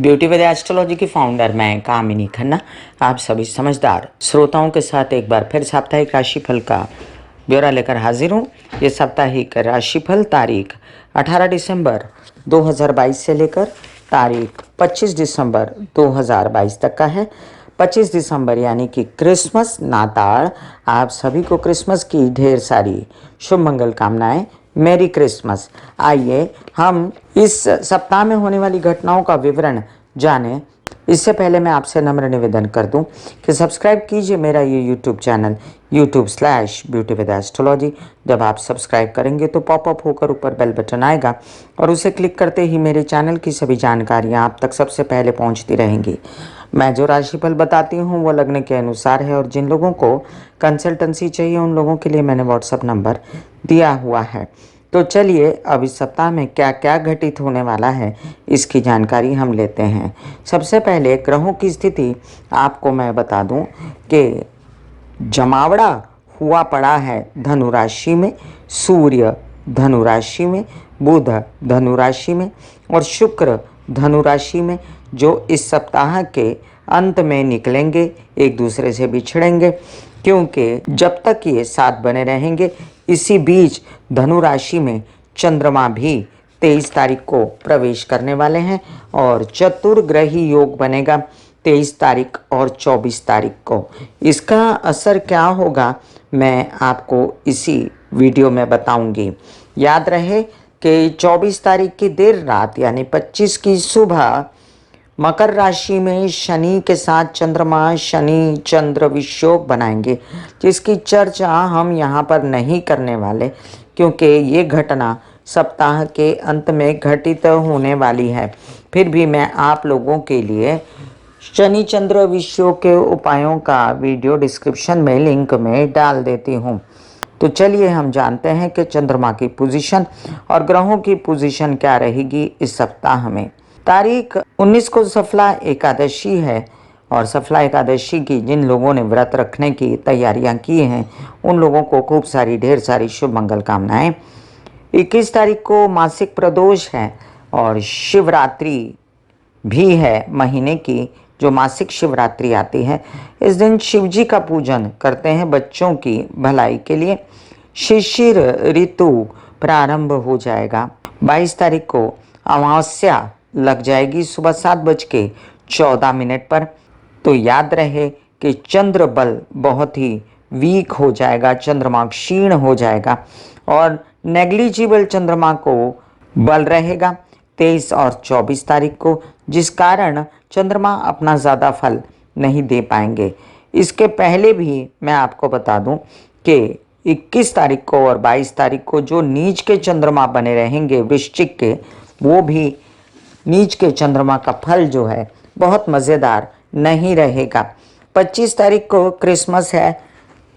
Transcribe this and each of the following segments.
Beauty with astrology की founder मैं कामिनी खन्ना आप सभी समझदार श्रोताओं के साथ एक बार फिर साप्ताहिक राशिफल का ब्यौरा लेकर हाजिर हूँ। ये साप्ताहिक राशिफल तारीख 18 दिसंबर 2022 से लेकर तारीख 25 दिसंबर 2022 तक का है। 25 दिसंबर यानी कि क्रिसमस नाताल। आप सभी को क्रिसमस की ढेर सारी शुभ मंगल कामनाएं। मेरी क्रिसमस। आइए हम इस सप्ताह में होने वाली घटनाओं का विवरण जानें। इससे पहले मैं आपसे नम्र निवेदन कर दूं कि सब्सक्राइब कीजिए मेरा ये यूट्यूब चैनल YouTube/ब्यूटी विद एस्ट्रोलॉजी। जब आप सब्सक्राइब करेंगे तो पॉपअप होकर ऊपर बेल बटन आएगा और उसे क्लिक करते ही मेरे चैनल की सभी जानकारियां आप तक सबसे पहले पहुंचती रहेंगी। मैं जो राशिफल बताती हूँ वो लग्न के अनुसार है और जिन लोगों को कंसल्टेंसी चाहिए उन लोगों के लिए मैंने व्हाट्सएप नंबर दिया हुआ है। तो चलिए अब इस सप्ताह में क्या क्या घटित होने वाला है इसकी जानकारी हम लेते हैं। सबसे पहले ग्रहों की स्थिति आपको मैं बता दूं कि जमावड़ा हुआ पड़ा है धनु राशि में, सूर्य धनु राशि में, बुध धनु राशि में और शुक्र धनु राशि में, जो इस सप्ताह के अंत में निकलेंगे, एक दूसरे से बिछड़ेंगे, क्योंकि जब तक ये साथ बने रहेंगे इसी बीच धनु राशि में चंद्रमा भी 23 तारीख को प्रवेश करने वाले हैं और चतुर्ग्रही योग बनेगा 23 तारीख और 24 तारीख को। इसका असर क्या होगा मैं आपको इसी वीडियो में बताऊंगी। याद रहे कि 24 तारीख की देर रात यानी 25 की सुबह मकर राशि में शनि के साथ चंद्रमा शनि चंद्र विषयोग बनाएंगे, जिसकी चर्चा हम यहाँ पर नहीं करने वाले क्योंकि ये घटना सप्ताह के अंत में घटित होने वाली है। फिर भी मैं आप लोगों के लिए शनि चंद्र विषयोग के उपायों का वीडियो डिस्क्रिप्शन में लिंक में डाल देती हूँ। तो चलिए हम जानते हैं कि चंद्रमा की पोजीशन और ग्रहों की पोजीशन क्या रहेगी इस सप्ताह में। तारीख 19 को सफला एकादशी है और सफला एकादशी की जिन लोगों ने व्रत रखने की तैयारियां की हैं उन लोगों को खूब सारी ढेर सारी शुभ मंगल कामनाएं। 21 तारीख को मासिक प्रदोष है और शिवरात्रि भी है महीने की, जो मासिक शिवरात्रि आती है। इस दिन शिव जी का पूजन करते हैं बच्चों की भलाई के लिए। शिशिर ऋतु प्रारंभ हो जाएगा। 22 तारीख को अमावस्या लग जाएगी सुबह 7:14 पर। तो याद रहे कि चंद्र बल बहुत ही वीक हो जाएगा, चंद्रमा क्षीण हो जाएगा और नेग्लिजिबल चंद्रमा को बल रहेगा 23 और 24 तारीख को, जिस कारण चंद्रमा अपना ज़्यादा फल नहीं दे पाएंगे। इसके पहले भी मैं आपको बता दूं कि 21 तारीख को और 22 तारीख को जो नीच के चंद्रमा बने रहेंगे वृश्चिक के, वो भी नीच के चंद्रमा का फल जो है बहुत मज़ेदार नहीं रहेगा। 25 तारीख को क्रिसमस है।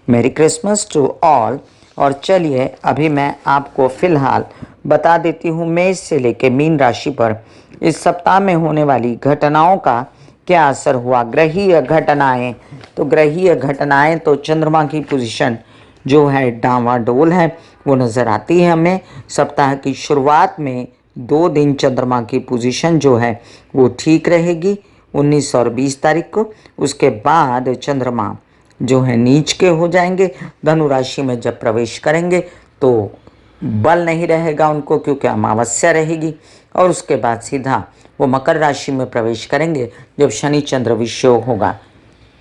मेरी क्रिसमस टू ऑल। और चलिए अभी मैं आपको फ़िलहाल बता देती हूँ मेष से लेकर मीन राशि पर इस सप्ताह में होने वाली घटनाओं का क्या असर हुआ। ग्रहीय घटनाएं, तो ग्रहीय घटनाएं तो चंद्रमा की पोजीशन जो है डांवाडोल है वो नज़र आती है हमें। सप्ताह की शुरुआत में 2 दिन चंद्रमा की पोजीशन जो है वो ठीक रहेगी 19 और 20 तारीख को। उसके बाद चंद्रमा जो है नीच के हो जाएंगे। धनु राशि में जब प्रवेश करेंगे तो बल नहीं रहेगा उनको क्योंकि अमावस्या रहेगी और उसके बाद सीधा वो मकर राशि में प्रवेश करेंगे जब शनि चंद्र विषयोग होगा।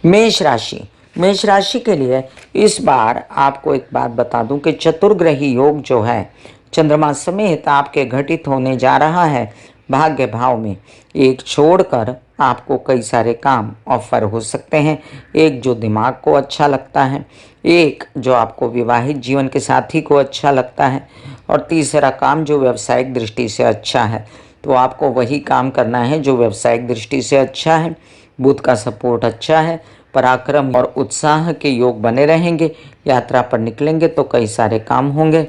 मेष राशि के लिए इस बार आपको एक बात बता दूं कि चतुर्ग्रही योग जो है चंद्रमा समेत आपके घटित होने जा रहा है भाग्य भाव में। एक छोड़कर आपको कई सारे काम ऑफर हो सकते हैं। एक जो दिमाग को अच्छा लगता है, एक जो आपको विवाहित जीवन के साथी को अच्छा लगता है और तीसरा काम जो व्यावसायिक दृष्टि से अच्छा है। तो आपको वही काम करना है जो व्यावसायिक दृष्टि से अच्छा है। बुध का सपोर्ट अच्छा है। पराक्रम और उत्साह के योग बने रहेंगे। यात्रा पर निकलेंगे तो कई सारे काम होंगे।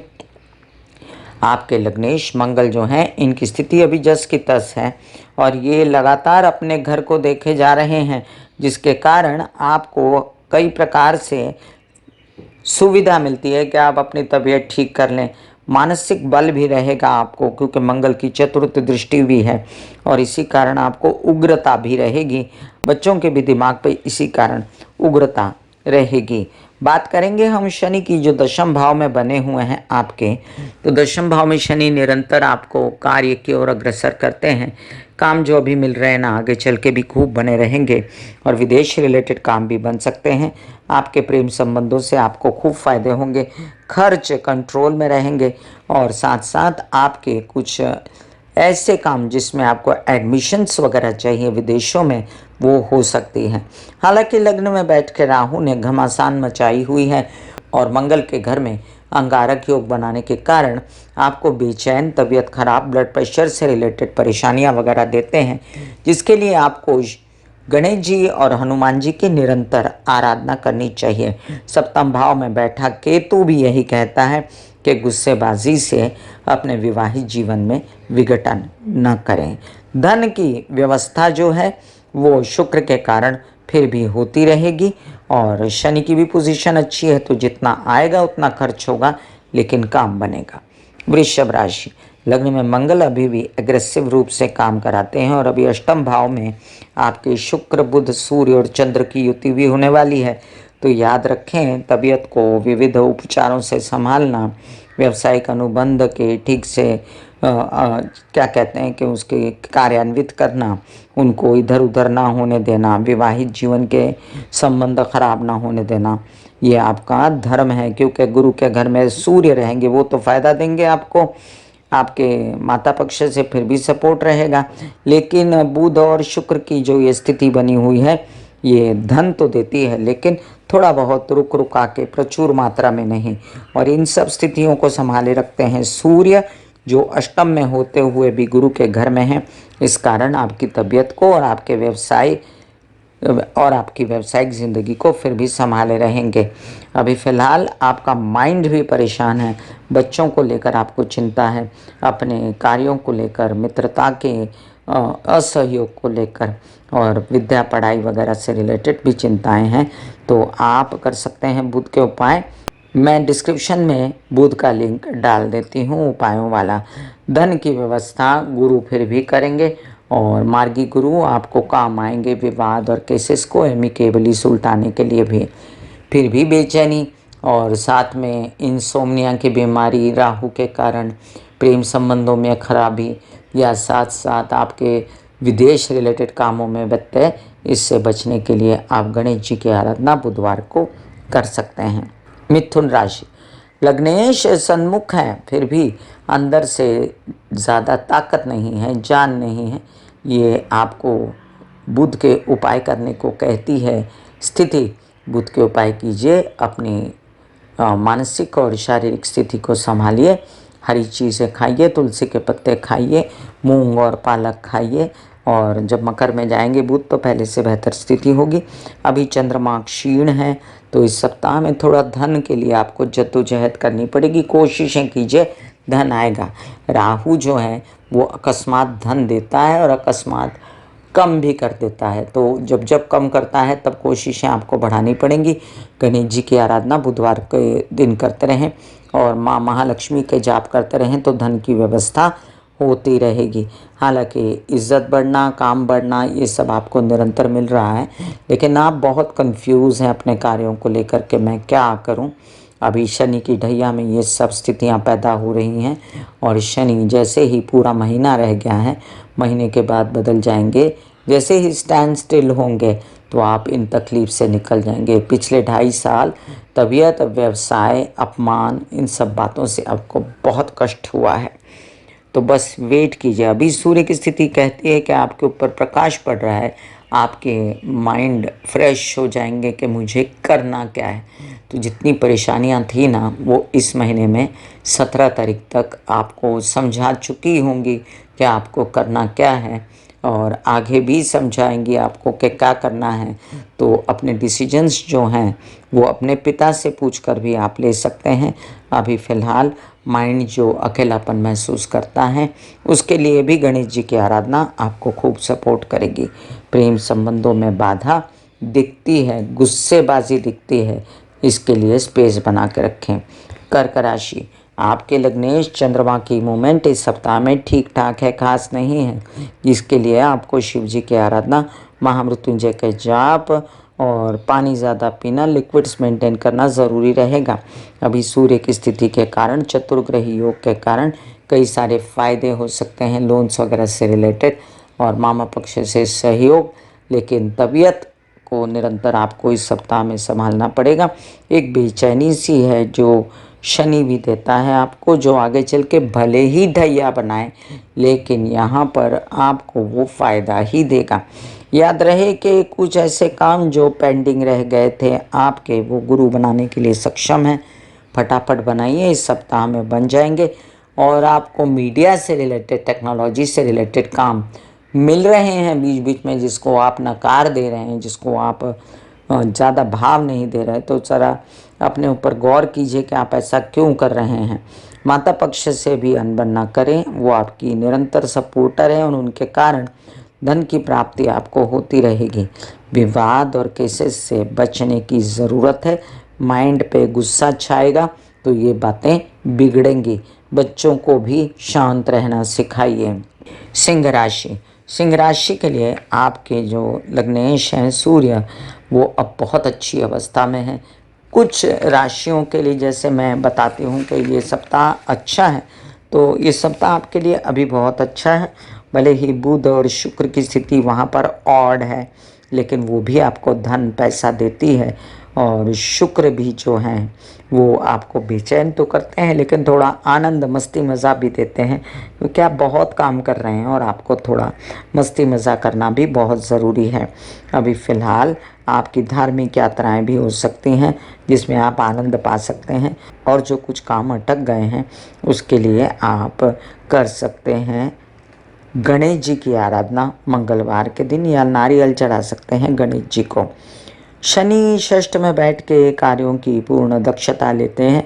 आपके लग्नेश मंगल जो हैं इनकी स्थिति अभी जस की तस है और ये लगातार अपने घर को देखे जा रहे हैं, जिसके कारण आपको कई प्रकार से सुविधा मिलती है कि आप अपनी तबीयत ठीक कर लें। मानसिक बल भी रहेगा आपको, क्योंकि मंगल की चतुर्थ दृष्टि भी है और इसी कारण आपको उग्रता भी रहेगी। बच्चों के भी दिमाग पे इसी कारण उग्रता रहेगी। बात करेंगे हम शनि की, जो दशम भाव में बने हुए हैं आपके। तो दशम भाव में शनि निरंतर आपको कार्य की ओर अग्रसर करते हैं। काम जो अभी मिल रहे हैं ना, आगे चल के भी खूब बने रहेंगे और विदेश रिलेटेड काम भी बन सकते हैं। आपके प्रेम संबंधों से आपको खूब फायदे होंगे, खर्च कंट्रोल में रहेंगे और साथ साथ आपके कुछ ऐसे काम जिसमें आपको एडमिशन्स वगैरह चाहिए विदेशों में, वो हो सकती हैं। हालांकि लग्न में बैठ के राहु ने घमासान मचाई हुई है और मंगल के घर में अंगारक योग बनाने के कारण आपको बेचैन, तबीयत खराब, ब्लड प्रेशर से रिलेटेड परेशानियां वगैरह देते हैं, जिसके लिए आपको गणेश जी और हनुमान जी की निरंतर आराधना करनी चाहिए। सप्तम भाव में बैठा केतु भी यही कहता है कि गुस्सेबाजी से अपने विवाहित जीवन में विघटन न करें। धन की व्यवस्था जो है वो शुक्र के कारण फिर भी होती रहेगी और शनि की भी पोजीशन अच्छी है, तो जितना आएगा उतना खर्च होगा, लेकिन काम बनेगा। वृषभ राशि, लग्न में मंगल अभी भी एग्रेसिव रूप से काम कराते हैं और अभी अष्टम भाव में आपके शुक्र, बुध, सूर्य और चंद्र की युति भी होने वाली है। तो याद रखें, तबीयत को विविध उपचारों से संभालना, व्यावसायिक अनुबंध के ठीक से क्या कहते हैं कि उसके कार्यान्वित करना, उनको इधर उधर ना होने देना, विवाहित जीवन के संबंध खराब ना होने देना, ये आपका धर्म है। क्योंकि गुरु के घर में सूर्य रहेंगे, वो तो फायदा देंगे आपको, आपके माता पक्ष से फिर भी सपोर्ट रहेगा, लेकिन बुध और शुक्र की जो ये स्थिति बनी हुई है, ये धन तो देती है लेकिन थोड़ा बहुत रुक रुका के, प्रचुर मात्रा में नहीं। और इन सब स्थितियों को संभाले रखते हैं सूर्य, जो अष्टम में होते हुए भी गुरु के घर में है। इस कारण आपकी तबीयत को और आपके व्यवसाय और आपकी व्यावसायिक ज़िंदगी को फिर भी संभाले रहेंगे। अभी फ़िलहाल आपका माइंड भी परेशान है, बच्चों को लेकर आपको चिंता है, अपने कार्यों को लेकर, मित्रता के असहयोग को लेकर और विद्या पढ़ाई वगैरह से रिलेटेड भी चिंताएं हैं। तो आप कर सकते हैं बुध के उपाय। मैं डिस्क्रिप्शन में बुध का लिंक डाल देती हूँ उपायों वाला। धन की व्यवस्था गुरु फिर भी करेंगे और मार्गी गुरु आपको काम आएंगे विवाद और केसेस को एमिकेबली सुलटाने के लिए भी। फिर भी बेचैनी और साथ में इंसोम्निया की बीमारी, राहु के कारण प्रेम संबंधों में खराबी या साथ साथ आपके विदेश रिलेटेड कामों में व्यत्यय, इससे बचने के लिए आप गणेश जी की आराधना बुधवार को कर सकते हैं। मिथुन राशि, लग्नेश सन्मुख है, फिर भी अंदर से ज़्यादा ताकत नहीं है, जान नहीं है। ये आपको बुध के उपाय करने को कहती है स्थिति। बुध के उपाय कीजिए, अपनी मानसिक और शारीरिक स्थिति को संभालिए, हरी चीज़ें खाइए, तुलसी के पत्ते खाइए, मूंग और पालक खाइए। और जब मकर में जाएंगे बुध तो पहले से बेहतर स्थिति होगी। अभी चंद्रमा क्षीण है, तो इस सप्ताह में थोड़ा धन के लिए आपको जद्दोजहद करनी पड़ेगी, कोशिशें कीजिए, धन आएगा। राहु जो है वो अकस्मात धन देता है और अकस्मात कम भी कर देता है, तो जब जब कम करता है तब कोशिशें आपको बढ़ानी पड़ेंगी। गणेश जी की आराधना बुधवार के दिन करते रहें और माँ महालक्ष्मी के जाप करते रहें तो धन की व्यवस्था होती रहेगी। हालांकि इज्जत बढ़ना, काम बढ़ना, ये सब आपको निरंतर मिल रहा है, लेकिन आप बहुत कंफ्यूज हैं अपने कार्यों को लेकर के, मैं क्या करूं। अभी शनि की ढैया में ये सब स्थितियां पैदा हो रही हैं और शनि जैसे ही पूरा महीना रह गया है, महीने के बाद बदल जाएंगे, जैसे ही स्टैंड स्टिल होंगे तो आप इन तकलीफ से निकल जाएंगे। पिछले 2.5 साल तबीयत, व्यवसाय, अपमान, इन सब बातों से आपको बहुत कष्ट हुआ है, तो बस वेट कीजिए। अभी सूर्य की स्थिति कहती है कि आपके ऊपर प्रकाश पड़ रहा है, आपके माइंड फ्रेश हो जाएंगे कि मुझे करना क्या है। तो जितनी परेशानियां थी ना, वो इस महीने में 17 तारीख तक आपको समझा चुकी होंगी कि आपको करना क्या है, और आगे भी समझाएंगी आपको कि क्या करना है। तो अपने डिसीजंस जो हैं वो अपने पिता से पूछकर भी आप ले सकते हैं। अभी फ़िलहाल माइंड जो अकेलापन महसूस करता है, उसके लिए भी गणेश जी की आराधना आपको खूब सपोर्ट करेगी। प्रेम संबंधों में बाधा दिखती है, गुस्सेबाजी दिखती है, इसके लिए स्पेस बना के रखें। कर्क राशि, आपके लग्नेश चंद्रमा की मूवमेंट इस सप्ताह में ठीक ठाक है, खास नहीं है। इसके लिए आपको शिव जी की आराधना, महामृत्युंजय के जाप और पानी ज़्यादा पीना, लिक्विड्स मेंटेन करना ज़रूरी रहेगा। अभी सूर्य की स्थिति के कारण, चतुर्ग्रही योग के कारण कई सारे फायदे हो सकते हैं लोन्स वगैरह से रिलेटेड और मामा पक्ष से सहयोग, लेकिन तबीयत को निरंतर आपको इस सप्ताह में संभालना पड़ेगा। एक बेचैनी सी है जो शनि भी देता है आपको, जो आगे चल के भले ही ढैया बनाए लेकिन यहाँ पर आपको वो फ़ायदा ही देगा। याद रहे कि कुछ ऐसे काम जो पेंडिंग रह गए थे आपके, वो गुरु बनाने के लिए सक्षम है। फटाफट बनाइए, इस सप्ताह में बन जाएंगे। और आपको मीडिया से रिलेटेड, टेक्नोलॉजी से रिलेटेड काम मिल रहे हैं बीच बीच में, जिसको आप नकार दे रहे हैं, जिसको आप ज़्यादा भाव नहीं दे रहे, तो ज़रा अपने ऊपर गौर कीजिए कि आप ऐसा क्यों कर रहे हैं। माता पक्ष से भी अनबन ना करें, वो आपकी निरंतर सपोर्टर है और उनके कारण धन की प्राप्ति आपको होती रहेगी। विवाद और केसेस से बचने की ज़रूरत है। माइंड पे गुस्सा छाएगा तो ये बातें बिगड़ेंगी। बच्चों को भी शांत रहना सिखाइए। सिंह राशि, सिंह राशि के लिए आपके जो लग्नेश हैं सूर्य, वो अब बहुत अच्छी अवस्था में है। कुछ राशियों के लिए जैसे मैं बताती हूँ कि ये सप्ताह अच्छा है, तो ये सप्ताह आपके लिए अभी बहुत अच्छा है। भले ही बुध और शुक्र की स्थिति वहाँ पर ऑड है, लेकिन वो भी आपको धन पैसा देती है। और शुक्र भी जो हैं वो आपको बेचैन तो करते हैं, लेकिन थोड़ा आनंद मस्ती मज़ा भी देते हैं, क्योंकि आप बहुत काम कर रहे हैं और आपको थोड़ा मस्ती मज़ा करना भी बहुत ज़रूरी है। अभी फ़िलहाल आपकी धार्मिक यात्राएं भी हो सकती हैं, जिसमें आप आनंद पा सकते हैं। और जो कुछ काम अटक गए हैं उसके लिए आप कर सकते हैं गणेश जी की आराधना मंगलवार के दिन, या नारियल चढ़ा सकते हैं गणेश जी को। शनि षष्ठ में बैठ के कार्यों की पूर्ण दक्षता लेते हैं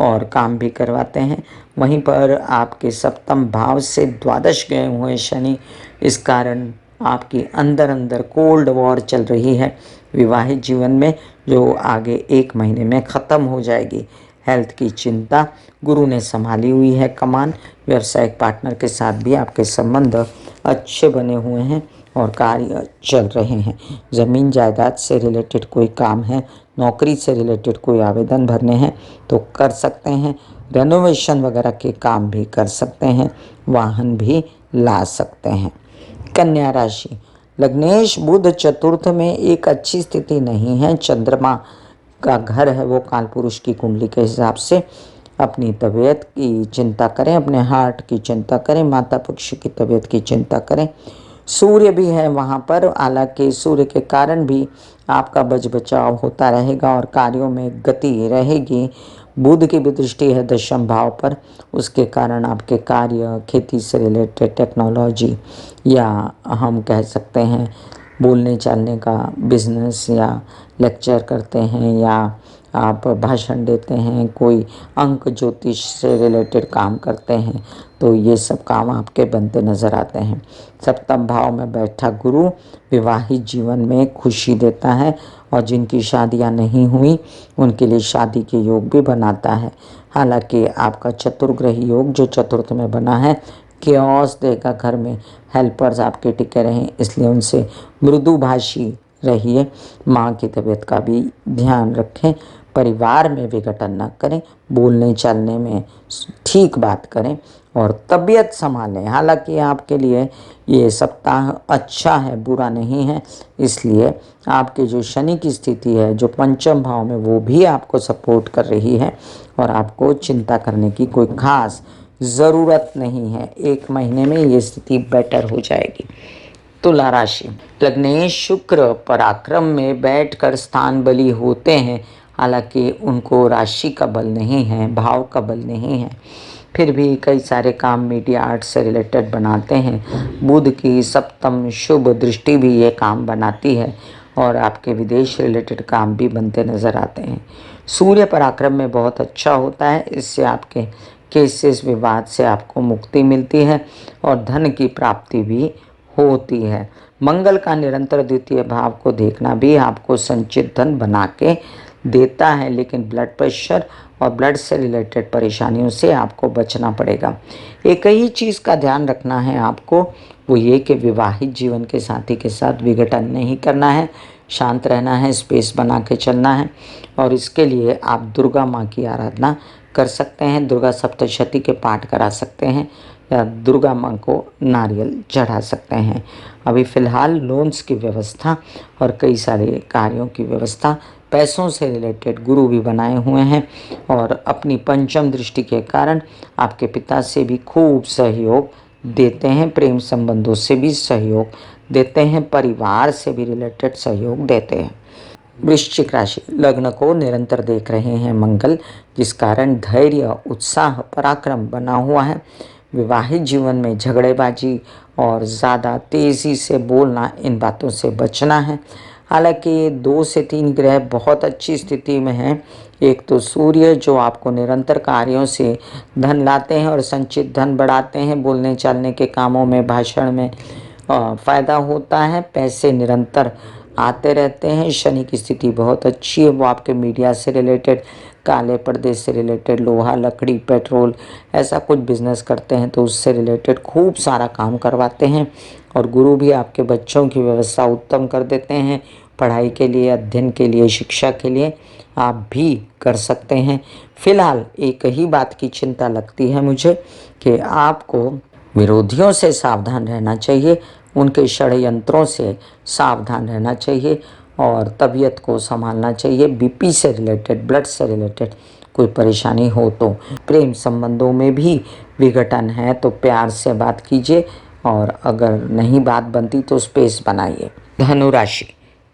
और काम भी करवाते हैं। वहीं पर आपके सप्तम भाव से द्वादश गए हुए शनि, इस कारण आपकी अंदर अंदर कोल्ड वॉर चल रही है विवाहित जीवन में, जो आगे 1 महीने में ख़त्म हो जाएगी। हेल्थ की चिंता गुरु ने संभाली हुई है कमान। व्यावसायिक पार्टनर के साथ भी आपके संबंध अच्छे बने हुए हैं और कार्य चल रहे हैं। ज़मीन जायदाद से रिलेटेड कोई काम है, नौकरी से रिलेटेड कोई आवेदन भरने हैं तो कर सकते हैं। रेनोवेशन वगैरह के काम भी कर सकते हैं, वाहन भी ला सकते हैं। कन्या राशि, लग्नेश बुध चतुर्थ में एक अच्छी स्थिति नहीं है। चंद्रमा का घर है वो कालपुरुष की कुंडली के हिसाब से। अपनी तबीयत की चिंता करें, अपने हार्ट की चिंता करें, माता पक्ष की तबीयत की चिंता करें। सूर्य भी है वहाँ पर, हालांकि सूर्य के कारण भी आपका बच बचाव होता रहेगा और कार्यों में गति रहेगी। बुध की भी दृष्टि है दशम भाव पर, उसके कारण आपके कार्य, खेती से रिलेटेड, टेक्नोलॉजी, या हम कह सकते हैं बोलने चालने का बिजनेस, या लेक्चर करते हैं, या आप भाषण देते हैं, कोई अंक ज्योतिष से रिलेटेड काम करते हैं, तो ये सब काम आपके बनते नज़र आते हैं। सप्तम भाव में बैठा गुरु विवाहित जीवन में खुशी देता है और जिनकी शादियां नहीं हुई उनके लिए शादी के योग भी बनाता है। हालांकि आपका चतुर्ग्रही योग जो चतुर्थ में बना है केओस देगा घर में, हेल्पर्स आपके टिके रहें, इसलिए उनसे मृदुभाषी रहिए। माँ की तबीयत का भी ध्यान रखें। परिवार में विघटन न करें, बोलने चालने में ठीक बात करें और तबीयत संभालें। हालांकि आपके लिए ये सप्ताह अच्छा है, बुरा नहीं है, इसलिए आपके जो शनि की स्थिति है जो पंचम भाव में, वो भी आपको सपोर्ट कर रही है और आपको चिंता करने की कोई खास ज़रूरत नहीं है। 1 महीने में ये स्थिति बेटर हो जाएगी। तुला राशि, लग्नेश शुक्र पराक्रम में बैठकर स्थान बली होते हैं, हालांकि उनको राशि का बल नहीं है, भाव का बल नहीं है, फिर भी कई सारे काम मीडिया आर्ट से रिलेटेड बनाते हैं। बुध की सप्तम शुभ दृष्टि भी ये काम बनाती है और आपके विदेश रिलेटेड काम भी बनते नज़र आते हैं। सूर्य पराक्रम में बहुत अच्छा होता है, इससे आपके केसेस विवाद से आपको मुक्ति मिलती है और धन की प्राप्ति भी होती है। मंगल का निरंतर द्वितीय भाव को देखना भी आपको संचित धन बना के देता है, लेकिन ब्लड प्रेशर और ब्लड से रिलेटेड परेशानियों से आपको बचना पड़ेगा। एक ही चीज़ का ध्यान रखना है आपको, वो ये कि विवाहित जीवन के साथी के साथ विघटन नहीं करना है, शांत रहना है, स्पेस बना के चलना है। और इसके लिए आप दुर्गा माँ की आराधना कर सकते हैं, दुर्गा सप्तशती के पाठ करा सकते हैं या दुर्गा माँ को नारियल चढ़ा सकते हैं। अभी फ़िलहाल लोन्स की व्यवस्था और कई सारे कार्यों की व्यवस्था, पैसों से रिलेटेड गुरु भी बनाए हुए हैं और अपनी पंचम दृष्टि के कारण आपके पिता से भी खूब सहयोग देते हैं, प्रेम संबंधों से भी सहयोग देते हैं, परिवार से भी रिलेटेड सहयोग देते हैं। वृश्चिक राशि, लग्न को निरंतर देख रहे हैं मंगल, जिस कारण धैर्य, उत्साह, पराक्रम बना हुआ है। विवाहित जीवन में झगड़ेबाजी और ज़्यादा तेज़ी से बोलना, इन बातों से बचना है। हालांकि 2 से 3 ग्रह बहुत अच्छी स्थिति में हैं। एक तो सूर्य जो आपको निरंतर कार्यों से धन लाते हैं और संचित धन बढ़ाते हैं, बोलने चालने के कामों में, भाषण में फ़ायदा होता है, पैसे निरंतर आते रहते हैं। शनि की स्थिति बहुत अच्छी है, वो आपके मीडिया से रिलेटेड, काले पर्दे से रिलेटेड, लोहा, लकड़ी, पेट्रोल, ऐसा कुछ बिजनेस करते हैं तो उससे रिलेटेड खूब सारा काम करवाते हैं। और गुरु भी आपके बच्चों की व्यवस्था उत्तम कर देते हैं। पढ़ाई के लिए, अध्ययन के लिए, शिक्षा के लिए आप भी कर सकते हैं। फिलहाल एक ही बात की चिंता लगती है मुझे कि आपको विरोधियों से सावधान रहना चाहिए, उनके षड्यंत्रों से सावधान रहना चाहिए और तबीयत को संभालना चाहिए। बीपी से रिलेटेड, ब्लड से रिलेटेड कोई परेशानी हो तो, प्रेम संबंधों में भी विघटन है तो प्यार से बात कीजिए और अगर नहीं बात बनती तो स्पेस बनाइए। धनुराशि,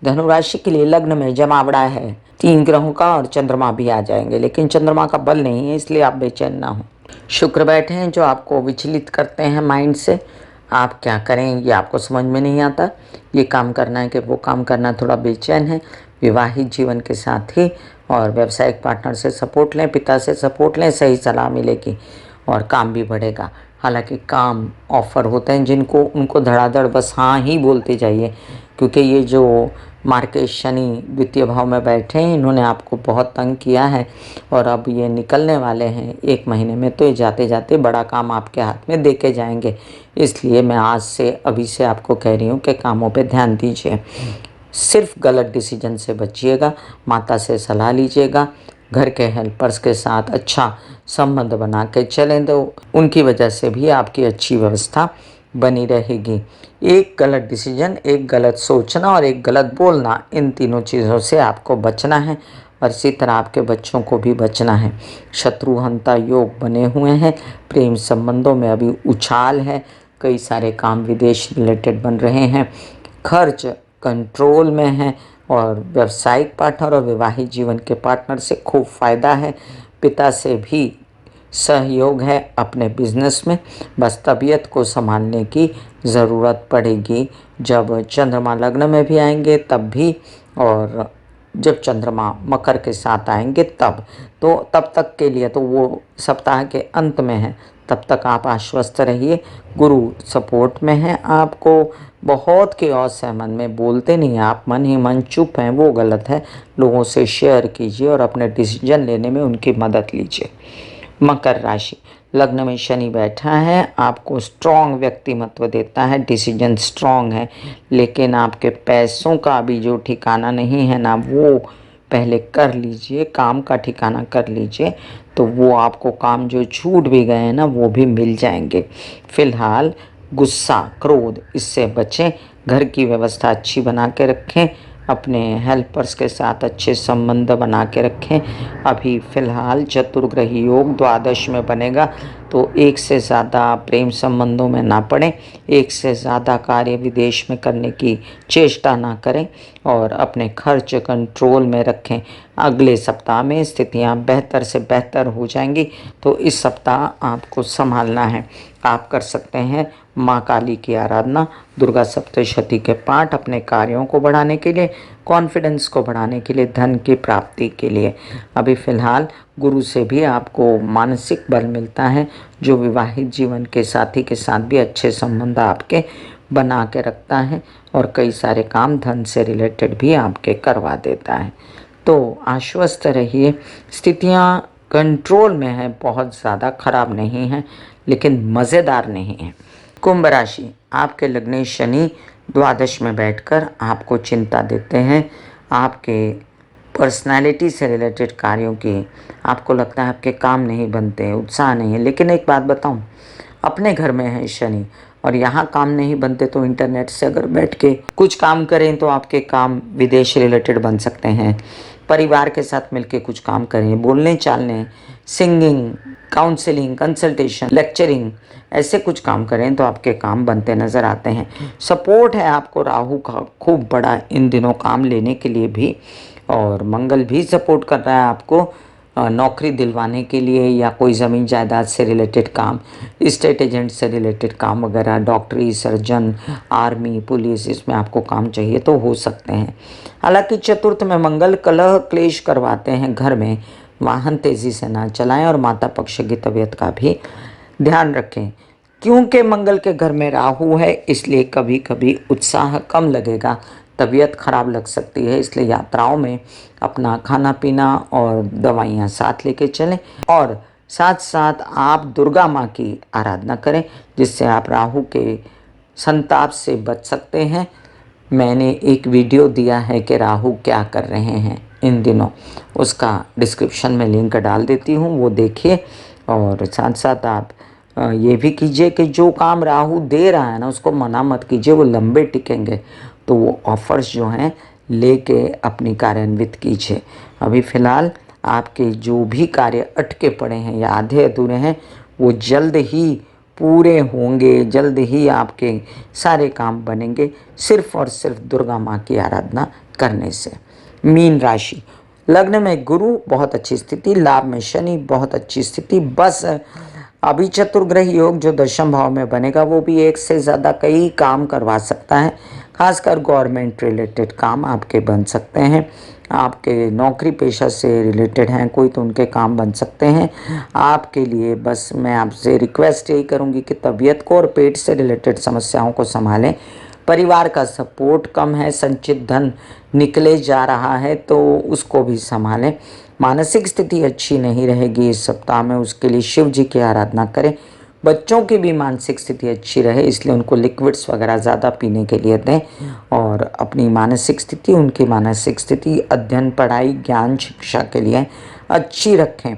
धनुराशि के लिए लग्न में जमावड़ा है 3 ग्रहों का और चंद्रमा भी आ जाएंगे, लेकिन चंद्रमा का बल नहीं है, इसलिए आप बेचैन ना हो। शुक्र बैठे हैं जो आपको विचलित करते हैं माइंड से। आप क्या करें ये आपको समझ में नहीं आता, ये काम करना है कि वो काम करना, थोड़ा बेचैन है। विवाहित जीवन के साथ ही और व्यावसायिक पार्टनर से सपोर्ट लें, पिता से सपोर्ट लें, सही सलाह मिलेगी और काम भी बढ़ेगा। हालांकि काम ऑफर होते हैं जिनको, उनको धड़ाधड़ बस हाँ ही बोलते जाइए, क्योंकि ये जो मार्केट शनि द्वितीय भाव में बैठे हैं, इन्होंने आपको बहुत तंग किया है और अब ये निकलने वाले हैं 1 महीने में, तो ये जाते जाते बड़ा काम आपके हाथ में दे के जाएंगे। इसलिए मैं आज से, अभी से आपको कह रही हूँ कि कामों पे ध्यान दीजिए। सिर्फ गलत डिसीजन से बचिएगा, माता से सलाह लीजिएगा, घर के हेल्पर्स के साथ अच्छा संबंध बना के चलें तो उनकी वजह से भी आपकी अच्छी व्यवस्था बनी रहेगी। एक गलत डिसीजन, एक गलत सोचना और एक गलत बोलना, इन तीनों चीज़ों से आपको बचना है और इसी तरह आपके बच्चों को भी बचना है। शत्रुहंता योग बने हुए हैं, प्रेम संबंधों में अभी उछाल है, कई सारे काम विदेश रिलेटेड बन रहे हैं, खर्च कंट्रोल में है और व्यावसायिक पार्टनर और विवाहित जीवन के पार्टनर से खूब फ़ायदा है। पिता से भी सहयोग है अपने बिजनेस में, बस तबीयत को संभालने की ज़रूरत पड़ेगी। जब चंद्रमा लग्न में भी आएंगे तब भी, और जब चंद्रमा मकर के साथ आएंगे तब, तो तब तक के लिए तो वो सप्ताह के अंत में है, तब तक आप आश्वस्त रहिए। गुरु सपोर्ट में है आपको। बहुत के और सहमन में बोलते नहीं, आप मन ही मन चुप हैं, वो गलत है। लोगों से शेयर कीजिए और अपने डिसीजन लेने में उनकी मदद लीजिए। मकर राशि, लग्न में शनि बैठा है, आपको स्ट्रॉन्ग व्यक्तिमत्व देता है, डिसीजन स्ट्रॉन्ग है, लेकिन आपके पैसों का अभी जो ठिकाना नहीं है ना, वो पहले कर लीजिए, काम का ठिकाना कर लीजिए, तो वो आपको काम जो छूट भी गए हैं ना, वो भी मिल जाएंगे। फिलहाल गुस्सा, क्रोध, इससे बचें, घर की व्यवस्था अच्छी बना के रखें, अपने हेल्पर्स के साथ अच्छे संबंध बना के रखें। अभी फ़िलहाल चतुर्ग्रही योग द्वादश में बनेगा, तो एक से ज़्यादा प्रेम संबंधों में ना पड़ें, एक से ज़्यादा कार्य विदेश में करने की चेष्टा ना करें और अपने खर्च कंट्रोल में रखें। अगले सप्ताह में स्थितियां बेहतर से बेहतर हो जाएंगी, तो इस सप्ताह आपको संभालना है। आप कर सकते हैं माँ काली की आराधना, दुर्गा सप्तशती के पाठ, अपने कार्यों को बढ़ाने के लिए, कॉन्फिडेंस को बढ़ाने के लिए, धन की प्राप्ति के लिए। अभी फ़िलहाल गुरु से भी आपको मानसिक बल मिलता है, जो विवाहित जीवन के साथी के साथ भी अच्छे संबंध आपके बना के रखता है और कई सारे काम धन से रिलेटेड भी आपके करवा देता है। तो आश्वस्त रहिए, स्थितियाँ कंट्रोल में है, बहुत ज़्यादा खराब नहीं है लेकिन मज़ेदार नहीं है। कुंभ राशि, आपके लग्न शनि द्वादश में बैठकर आपको चिंता देते हैं। आपके पर्सनालिटी से रिलेटेड कार्यों की आपको लगता है आपके काम नहीं बनते, उत्साह नहीं है। लेकिन एक बात बताऊं, अपने घर में है शनि और यहाँ काम नहीं बनते तो इंटरनेट से अगर बैठ के कुछ काम करें तो आपके काम विदेश रिलेटेड बन सकते हैं। परिवार के साथ मिलके कुछ काम करें, बोलने चालने, सिंगिंग, काउंसलिंग, कंसल्टेशन, लेक्चरिंग, ऐसे कुछ काम करें तो आपके काम बनते नज़र आते हैं। सपोर्ट है आपको राहु का खूब बड़ा इन दिनों काम लेने के लिए भी, और मंगल भी सपोर्ट कर रहा है आपको नौकरी दिलवाने के लिए या कोई ज़मीन जायदाद से रिलेटेड काम, स्टेट एजेंट से रिलेटेड काम वगैरह, डॉक्टरी, सर्जन, आर्मी, पुलिस, इसमें आपको काम चाहिए तो हो सकते हैं। हालांकि चतुर्थ में मंगल कलह क्लेश करवाते हैं घर में, वाहन तेज़ी से ना चलाएं और माता पक्ष की तबीयत का भी ध्यान रखें। क्योंकि मंगल के घर में राहु है इसलिए कभी कभी उत्साह कम लगेगा, तबीयत खराब लग सकती है। इसलिए यात्राओं में अपना खाना पीना और दवाइयाँ साथ लेके चलें और साथ साथ आप दुर्गा माँ की आराधना करें, जिससे आप राहु के संताप से बच सकते हैं। मैंने एक वीडियो दिया है कि राहु क्या कर रहे हैं इन दिनों, उसका डिस्क्रिप्शन में लिंक डाल देती हूँ, वो देखिए। और साथ साथ आप ये भी कीजिए कि जो काम राहु दे रहा है ना उसको मना मत कीजिए, वो लंबे टिकेंगे, तो वो ऑफर्स जो हैं लेके अपनी कार्यान्वित कीजिए। अभी फ़िलहाल आपके जो भी कार्य अटके पड़े हैं या आधे अधूरे हैं वो जल्द ही पूरे होंगे, जल्द ही आपके सारे काम बनेंगे, सिर्फ और सिर्फ दुर्गा माँ की आराधना करने से। मीन राशि, लग्न में गुरु बहुत अच्छी स्थिति, लाभ में शनि बहुत अच्छी स्थिति। बस अभी चतुर्ग्रह योग जो दशम भाव में बनेगा वो भी एक से ज़्यादा कई काम करवा सकता है। खासकर गवर्नमेंट रिलेटेड काम आपके बन सकते हैं। आपके नौकरी पेशा से रिलेटेड हैं कोई तो उनके काम बन सकते हैं। आपके लिए बस मैं आपसे रिक्वेस्ट यही करूंगी कि तबीयत को और पेट से रिलेटेड समस्याओं को संभालें। परिवार का सपोर्ट कम है, संचित धन निकले जा रहा है तो उसको भी संभालें। मानसिक स्थिति अच्छी नहीं रहेगी इस सप्ताह में, उसके लिए शिव जी की आराधना करें। बच्चों की भी मानसिक स्थिति अच्छी रहे इसलिए उनको लिक्विड्स वगैरह ज़्यादा पीने के लिए दें और अपनी मानसिक स्थिति, उनकी मानसिक स्थिति अध्ययन, पढ़ाई, ज्ञान, शिक्षा के लिए अच्छी रखें।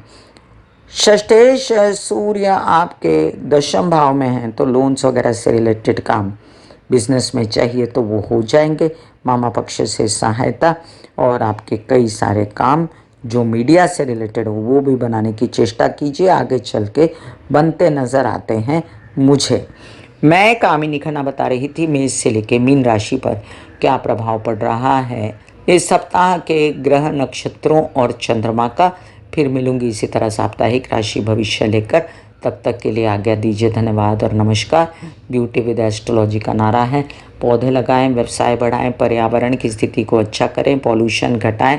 षष्ठेश सूर्य आपके दशम भाव में हैं तो लोन्स वगैरह से रिलेटेड काम बिजनेस में चाहिए तो वो हो जाएंगे। मामा पक्ष से सहायता और आपके कई सारे काम जो मीडिया से रिलेटेड हो वो भी बनाने की चेष्टा कीजिए, आगे चल के बनते नज़र आते हैं मुझे। मैं कामिनी खन्ना बता रही थी मेष से लेके मीन राशि पर क्या प्रभाव पड़ रहा है इस सप्ताह के ग्रह, नक्षत्रों और चंद्रमा का। फिर मिलूंगी इसी तरह साप्ताहिक राशि भविष्य लेकर। तब तक के लिए आज्ञा दीजिए। धन्यवाद और नमस्कार। ब्यूटी विद एस्ट्रोलॉजी का नारा है पौधे लगाएं, व्यवसाय बढ़ाएं, पर्यावरण की स्थिति को अच्छा करें, पॉल्यूशन घटाएं,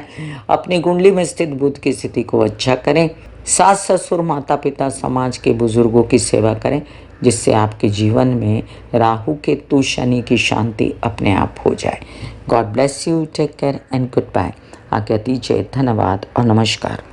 अपनी कुंडली में स्थित बुध की स्थिति को अच्छा करें, सास ससुर, माता पिता, समाज के बुजुर्गों की सेवा करें, जिससे आपके जीवन में राहु केतु शनि की शांति अपने आप हो जाए। God bless you, take care and goodbye. आज्ञा दीजिए। धन्यवाद और नमस्कार।